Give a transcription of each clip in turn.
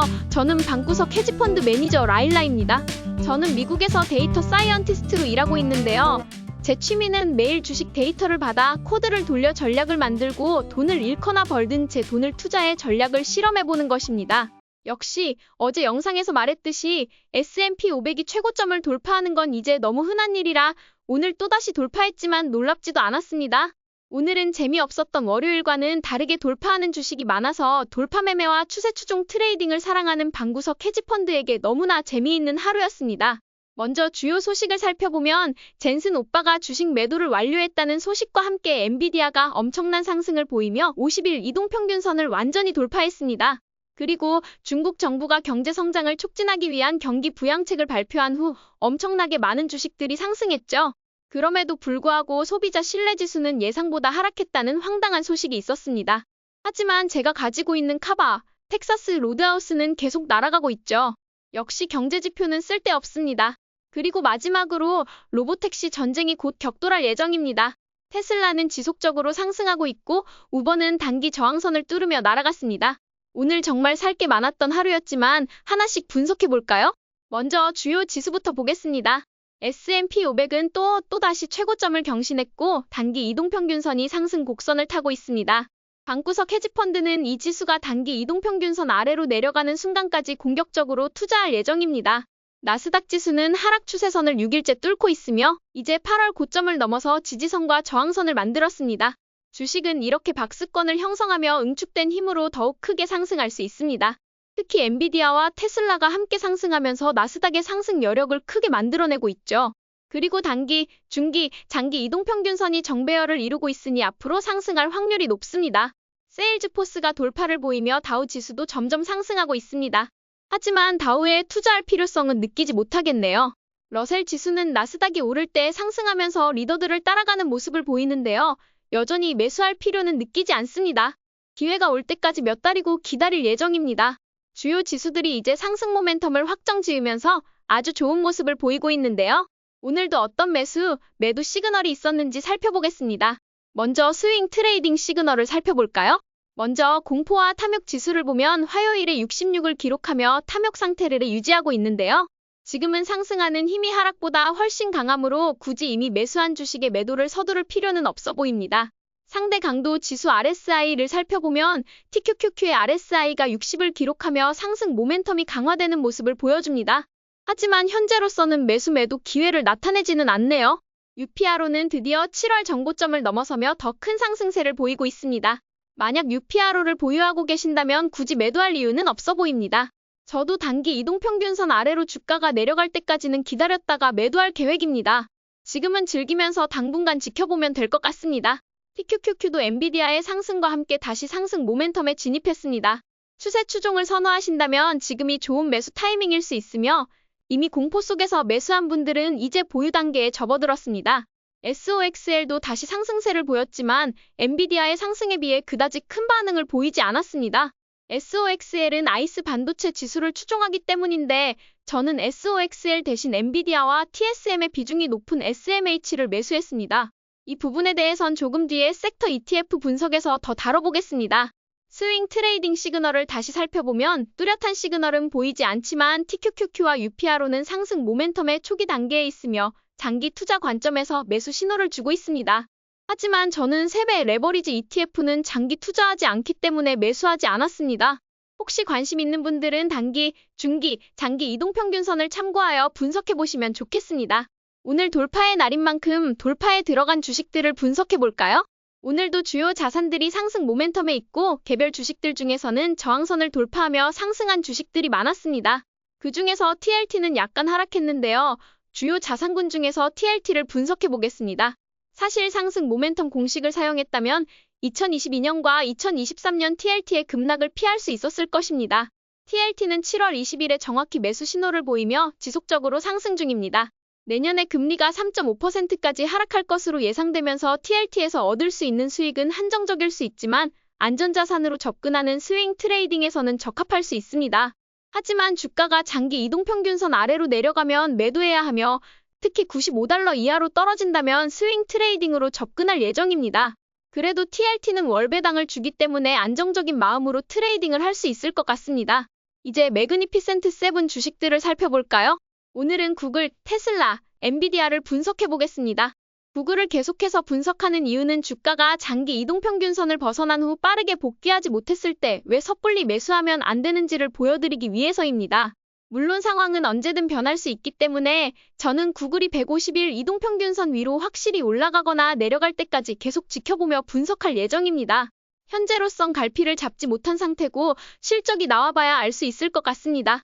안녕하세요. 저는 방구석 헤지펀드 매니저 라일라입니다. 저는 미국에서 데이터 사이언티스트로 일하고 있는데요. 제 취미는 매일 주식 데이터를 받아 코드를 돌려 전략을 만들고 돈을 잃거나 벌든 제 돈을 투자해 전략을 실험해보는 것입니다. 역시 어제 영상에서 말했듯이 S&P 500이 최고점을 돌파하는 건 이제 너무 흔한 일이라 오늘 또다시 돌파했지만 놀랍지도 않았습니다. 오늘은 재미없었던 월요일과는 다르게 돌파하는 주식이 많아서 돌파 매매와 추세 추종 트레이딩을 사랑하는 방구석 헤지펀드에게 너무나 재미있는 하루였습니다. 먼저 주요 소식을 살펴보면 젠슨 오빠가 주식 매도를 완료했다는 소식과 함께 엔비디아가 엄청난 상승을 보이며 50일 이동평균선을 완전히 돌파했습니다. 그리고 중국 정부가 경제 성장을 촉진하기 위한 경기 부양책을 발표한 후 엄청나게 많은 주식들이 상승했죠. 그럼에도 불구하고 소비자 신뢰지수는 예상보다 하락했다는 황당한 소식이 있었습니다. 하지만 제가 가지고 있는 카바, 텍사스 로드하우스는 계속 날아가고 있죠. 역시 경제지표는 쓸데없습니다. 그리고 마지막으로 로보택시 전쟁이 곧 격돌할 예정입니다. 테슬라는 지속적으로 상승하고 있고 우버는 단기 저항선을 뚫으며 날아갔습니다. 오늘 정말 살 게 많았던 하루였지만 하나씩 분석해볼까요? 먼저 주요 지수부터 보겠습니다. S&P 500은 또다시 최고점을 경신했고 단기 이동평균선이 상승 곡선을 타고 있습니다. 방구석 헤지펀드는 이 지수가 단기 이동평균선 아래로 내려가는 순간까지 공격적으로 투자할 예정입니다. 나스닥 지수는 하락 추세선을 6일째 뚫고 있으며 이제 8월 고점을 넘어서 지지선과 저항선을 만들었습니다. 주식은 이렇게 박스권을 형성하며 응축된 힘으로 더욱 크게 상승할 수 있습니다. 특히 엔비디아와 테슬라가 함께 상승하면서 나스닥의 상승 여력을 크게 만들어내고 있죠. 그리고 단기, 중기, 장기 이동평균선이 정배열을 이루고 있으니 앞으로 상승할 확률이 높습니다. 세일즈포스가 돌파를 보이며 다우 지수도 점점 상승하고 있습니다. 하지만 다우에 투자할 필요성은 느끼지 못하겠네요. 러셀 지수는 나스닥이 오를 때 상승하면서 리더들을 따라가는 모습을 보이는데요. 여전히 매수할 필요는 느끼지 않습니다. 기회가 올 때까지 몇 달이고 기다릴 예정입니다. 주요 지수들이 이제 상승 모멘텀을 확정 지으면서 아주 좋은 모습을 보이고 있는데요. 오늘도 어떤 매도 시그널이 있었는지 살펴보겠습니다. 먼저 스윙 트레이딩 시그널을 살펴볼까요? 먼저 공포와 탐욕 지수를 보면 화요일에 66을 기록하며 탐욕 상태를 유지하고 있는데요. 지금은 상승하는 힘이 하락보다 훨씬 강하므로 굳이 이미 매수한 주식에 매도를 서두를 필요는 없어 보입니다. 상대 강도 지수 RSI를 살펴보면 TQQQ의 RSI가 60을 기록하며 상승 모멘텀이 강화되는 모습을 보여줍니다. 하지만 현재로서는 매도 기회를 나타내지는 않네요. UPRO는 드디어 7월 전고점을 넘어서며 더 큰 상승세를 보이고 있습니다. 만약 UPRO를 보유하고 계신다면 굳이 매도할 이유는 없어 보입니다. 저도 단기 이동평균선 아래로 주가가 내려갈 때까지는 기다렸다가 매도할 계획입니다. 지금은 즐기면서 당분간 지켜보면 될 것 같습니다. TQQQ도 엔비디아의 상승과 함께 다시 상승 모멘텀에 진입했습니다. 추세 추종을 선호하신다면 지금이 좋은 매수 타이밍일 수 있으며 이미 공포 속에서 매수한 분들은 이제 보유 단계에 접어들었습니다. SOXL도 다시 상승세를 보였지만 엔비디아의 상승에 비해 그다지 큰 반응을 보이지 않았습니다. SOXL은 아이스 반도체 지수를 추종하기 때문인데 저는 SOXL 대신 엔비디아와 TSM의 비중이 높은 SMH를 매수했습니다. 이 부분에 대해선 조금 뒤에 섹터 ETF 분석에서 더 다뤄보겠습니다. 스윙 트레이딩 시그널을 다시 살펴보면 뚜렷한 시그널은 보이지 않지만 TQQQ와 UPRO는 상승 모멘텀의 초기 단계에 있으며 장기 투자 관점에서 매수 신호를 주고 있습니다. 하지만 저는 3배 레버리지 ETF는 장기 투자하지 않기 때문에 매수하지 않았습니다. 혹시 관심 있는 분들은 단기, 중기, 장기 이동평균선을 참고하여 분석해보시면 좋겠습니다. 오늘 돌파의 날인 만큼 돌파에 들어간 주식들을 분석해볼까요? 오늘도 주요 자산들이 상승 모멘텀에 있고 개별 주식들 중에서는 저항선을 돌파하며 상승한 주식들이 많았습니다. 그 중에서 TLT는 약간 하락했는데요. 주요 자산군 중에서 TLT를 분석해보겠습니다. 사실 상승 모멘텀 공식을 사용했다면 2022년과 2023년 TLT의 급락을 피할 수 있었을 것입니다. TLT는 7월 20일에 정확히 매수 신호를 보이며 지속적으로 상승 중입니다. 내년에 금리가 3.5%까지 하락할 것으로 예상되면서 TLT에서 얻을 수 있는 수익은 한정적일 수 있지만 안전자산으로 접근하는 스윙 트레이딩에서는 적합할 수 있습니다. 하지만 주가가 장기 이동평균선 아래로 내려가면 매도해야 하며 특히 $95 이하로 떨어진다면 스윙 트레이딩으로 접근할 예정입니다. 그래도 TLT는 월배당을 주기 때문에 안정적인 마음으로 트레이딩을 할 수 있을 것 같습니다. 이제 매그니피센트 7 주식들을 살펴볼까요? 오늘은 구글, 테슬라, 엔비디아를 분석해 보겠습니다. 구글을 계속해서 분석하는 이유는 주가가 장기 이동평균선을 벗어난 후 빠르게 복귀하지 못했을 때 왜 섣불리 매수하면 안 되는지를 보여드리기 위해서입니다. 물론 상황은 언제든 변할 수 있기 때문에 저는 구글이 150일 이동평균선 위로 확실히 올라가거나 내려갈 때까지 계속 지켜보며 분석할 예정입니다. 현재로선 갈피를 잡지 못한 상태고 실적이 나와봐야 알 수 있을 것 같습니다.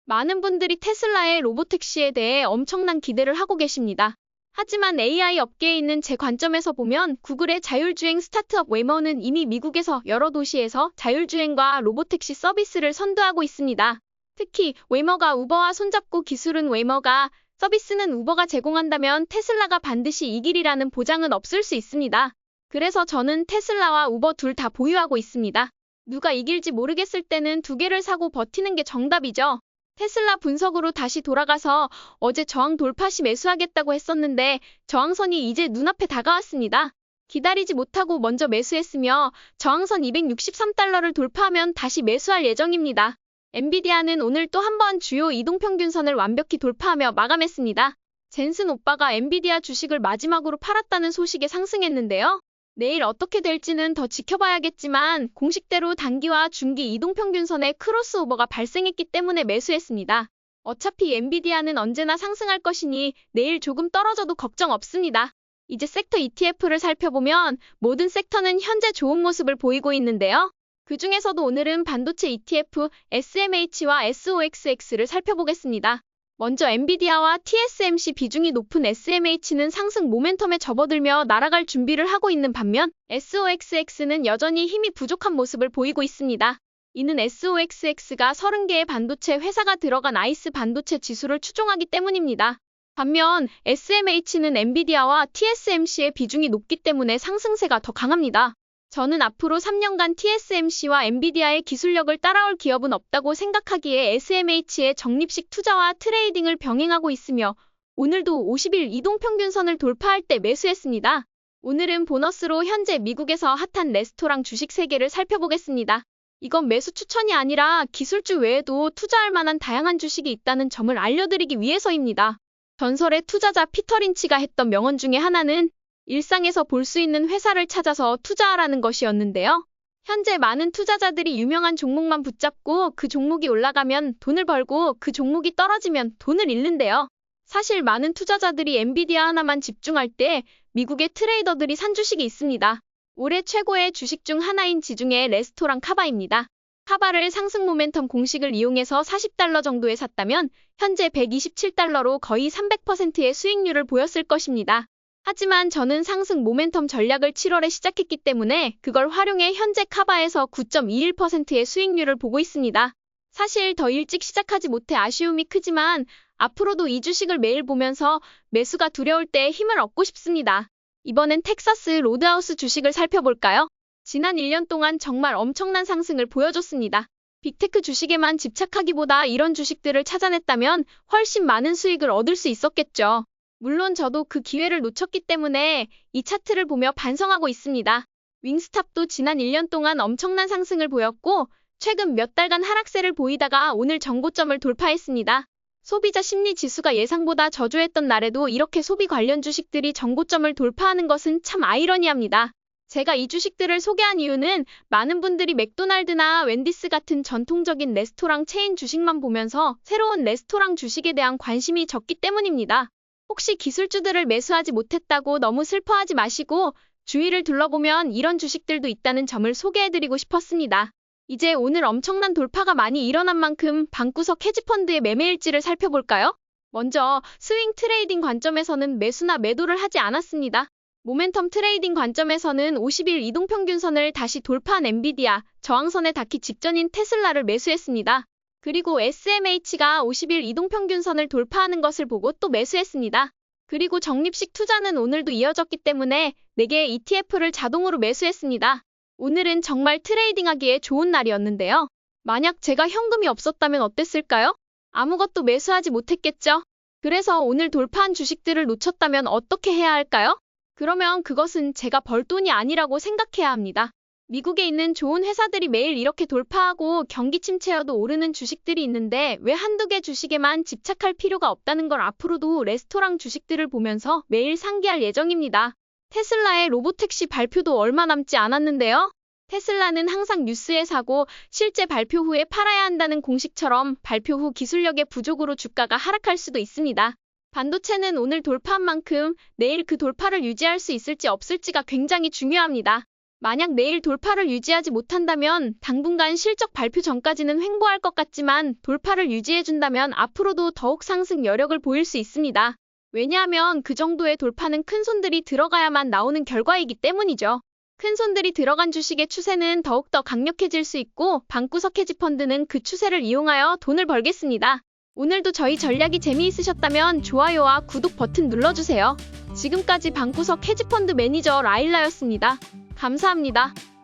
많은 분들이 테슬라의 로보택시에 대해 엄청난 기대를 하고 계십니다. 하지만 AI 업계에 있는 제 관점에서 보면 구글의 자율주행 스타트업 웨이모는 이미 미국에서 여러 도시에서 자율주행과 로보택시 서비스를 선도하고 있습니다. 특히 웨이모가 우버와 손잡고 기술은 웨이모가 서비스는 우버가 제공한다면 테슬라가 반드시 이길이라는 보장은 없을 수 있습니다. 그래서 저는 테슬라와 우버 둘 다 보유하고 있습니다. 누가 이길지 모르겠을 때는 두 개를 사고 버티는 게 정답이죠. 테슬라 분석으로 다시 돌아가서 어제 저항 돌파 시 매수하겠다고 했었는데 저항선이 이제 눈앞에 다가왔습니다. 기다리지 못하고 먼저 매수했으며 저항선 263달러를 돌파하면 다시 매수할 예정입니다. 엔비디아는 오늘 또 한 번 주요 이동평균선을 완벽히 돌파하며 마감했습니다. 젠슨 오빠가 엔비디아 주식을 마지막으로 팔았다는 소식에 상승했는데요. 내일 어떻게 될지는 더 지켜봐야겠지만 공식대로 단기와 중기 이동평균선에 크로스오버가 발생했기 때문에 매수했습니다. 어차피 엔비디아는 언제나 상승할 것이니 내일 조금 떨어져도 걱정 없습니다. 이제 섹터 ETF를 살펴보면 모든 섹터는 현재 좋은 모습을 보이고 있는데요. 그 중에서도 오늘은 반도체 ETF, SMH와 SOXX를 살펴보겠습니다. 먼저 엔비디아와 TSMC 비중이 높은 SMH는 상승 모멘텀에 접어들며 날아갈 준비를 하고 있는 반면 SOXX는 여전히 힘이 부족한 모습을 보이고 있습니다. 이는 SOXX가 30개의 반도체 회사가 들어간 아이스 반도체 지수를 추종하기 때문입니다. 반면 SMH는 엔비디아와 TSMC의 비중이 높기 때문에 상승세가 더 강합니다. 저는 앞으로 3년간 TSMC와 엔비디아의 기술력을 따라올 기업은 없다고 생각하기에 SMH의 적립식 투자와 트레이딩을 병행하고 있으며 오늘도 50일 이동평균선을 돌파할 때 매수했습니다. 오늘은 보너스로 현재 미국에서 핫한 레스토랑 주식 3개를 살펴보겠습니다. 이건 매수 추천이 아니라 기술주 외에도 투자할 만한 다양한 주식이 있다는 점을 알려드리기 위해서입니다. 전설의 투자자 피터 린치가 했던 명언 중에 하나는 일상에서 볼 수 있는 회사를 찾아서 투자하라는 것이었는데요. 현재 많은 투자자들이 유명한 종목만 붙잡고 그 종목이 올라가면 돈을 벌고 그 종목이 떨어지면 돈을 잃는데요. 사실 많은 투자자들이 엔비디아 하나만 집중할 때 미국의 트레이더들이 산 주식이 있습니다. 올해 최고의 주식 중 하나인 지중해 레스토랑 카바입니다. 카바를 상승 모멘텀 공식을 이용해서 40달러 정도에 샀다면 현재 127달러로 거의 300%의 수익률을 보였을 것입니다. 하지만 저는 상승 모멘텀 전략을 7월에 시작했기 때문에 그걸 활용해 현재 카바에서 9.21%의 수익률을 보고 있습니다. 사실 더 일찍 시작하지 못해 아쉬움이 크지만 앞으로도 이 주식을 매일 보면서 매수가 두려울 때 힘을 얻고 싶습니다. 이번엔 텍사스 로드하우스 주식을 살펴볼까요? 지난 1년 동안 정말 엄청난 상승을 보여줬습니다. 빅테크 주식에만 집착하기보다 이런 주식들을 찾아냈다면 훨씬 많은 수익을 얻을 수 있었겠죠. 물론 저도 그 기회를 놓쳤기 때문에 이 차트를 보며 반성하고 있습니다. 윙스탑도 지난 1년 동안 엄청난 상승을 보였고 최근 몇 달간 하락세를 보이다가 오늘 전고점을 돌파했습니다. 소비자 심리 지수가 예상보다 저조했던 날에도 이렇게 소비 관련 주식들이 전고점을 돌파하는 것은 참 아이러니합니다. 제가 이 주식들을 소개한 이유는 많은 분들이 맥도날드나 웬디스 같은 전통적인 레스토랑 체인 주식만 보면서 새로운 레스토랑 주식에 대한 관심이 적기 때문입니다. 혹시 기술주들을 매수하지 못했다고 너무 슬퍼하지 마시고 주위를 둘러보면 이런 주식들도 있다는 점을 소개해드리고 싶었습니다. 이제 오늘 엄청난 돌파가 많이 일어난 만큼 방구석 헤지펀드의 매매일지를 살펴볼까요? 먼저 스윙 트레이딩 관점에서는 매수나 매도를 하지 않았습니다. 모멘텀 트레이딩 관점에서는 50일 이동평균선을 다시 돌파한 엔비디아, 저항선에 닿기 직전인 테슬라를 매수했습니다. 그리고 SMH가 50일 이동평균선을 돌파하는 것을 보고 또 매수했습니다. 그리고 적립식 투자는 오늘도 이어졌기 때문에 4개의 ETF를 자동으로 매수했습니다. 오늘은 정말 트레이딩하기에 좋은 날이었는데요. 만약 제가 현금이 없었다면 어땠을까요? 아무것도 매수하지 못했겠죠? 그래서 오늘 돌파한 주식들을 놓쳤다면 어떻게 해야 할까요? 그러면 그것은 제가 벌 돈이 아니라고 생각해야 합니다. 미국에 있는 좋은 회사들이 매일 이렇게 돌파하고 경기 침체여도 오르는 주식들이 있는데 왜 한두 개 주식에만 집착할 필요가 없다는 걸 앞으로도 레스토랑 주식들을 보면서 매일 상기할 예정입니다. 테슬라의 로보택시 발표도 얼마 남지 않았는데요. 테슬라는 항상 뉴스에 사고 실제 발표 후에 팔아야 한다는 공식처럼 발표 후 기술력의 부족으로 주가가 하락할 수도 있습니다. 반도체는 오늘 돌파한 만큼 내일 그 돌파를 유지할 수 있을지 없을지가 굉장히 중요합니다. 만약 내일 돌파를 유지하지 못한다면 당분간 실적 발표 전까지는 횡보할 것 같지만 돌파를 유지해준다면 앞으로도 더욱 상승 여력을 보일 수 있습니다. 왜냐하면 그 정도의 돌파는 큰손들이 들어가야만 나오는 결과이기 때문이죠. 큰손들이 들어간 주식의 추세는 더욱더 강력해질 수 있고 방구석 헤지펀드는 그 추세를 이용하여 돈을 벌겠습니다. 오늘도 저희 전략이 재미있으셨다면 좋아요와 구독 버튼 눌러주세요. 지금까지 방구석 헤지펀드 매니저 라일라였습니다. 감사합니다.